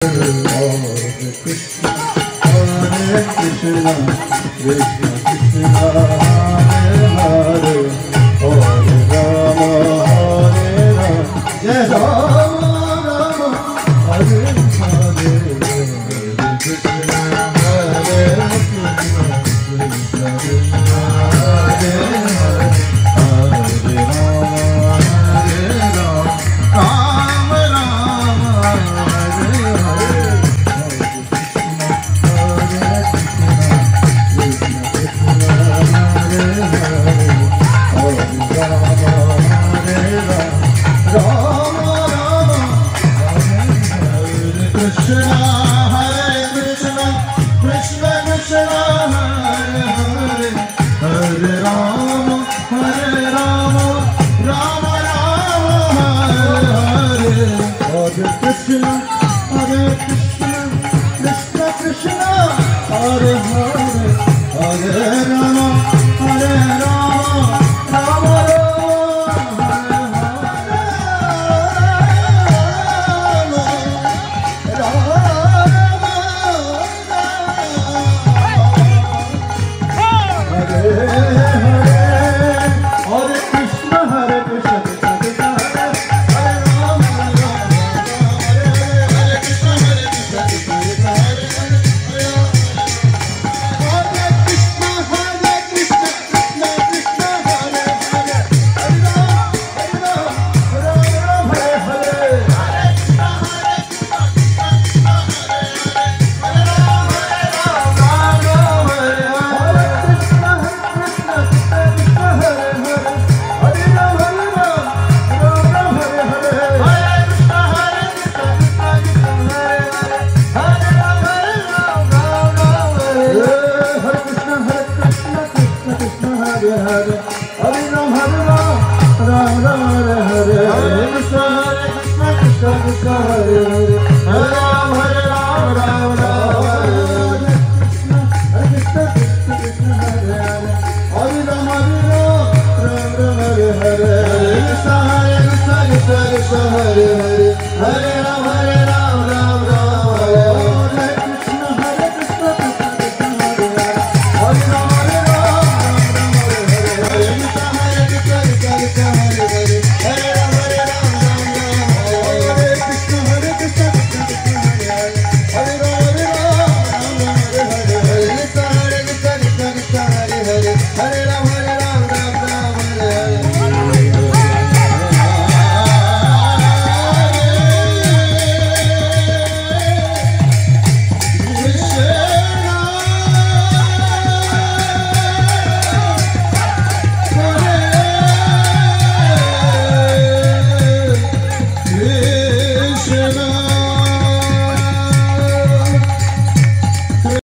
Krishna, Hare Krishna, Krishna Krishna, Hare Hare, Hare Rama, Hare Rama, Jai Rama Rama, Hare Hare, Hare Krishna, Hare Krishna, Krishna Krishna, Hare Hare, Hare Rama, Hare Rama, Rama Rama, Hare Hare. Krishna, Hare Krishna, Krishna Krishna, Hare Hare, Hare Rama, Hare Rama, Rama Rama, Hare Hare, Hare Krishna, Hare Krishna, Krishna Krishna, Hare Hare, Hare Rama, Hare Rama, Rama Rama. Hare Krishna, Hare Krishna, Krishna Krishna, Hare Hare.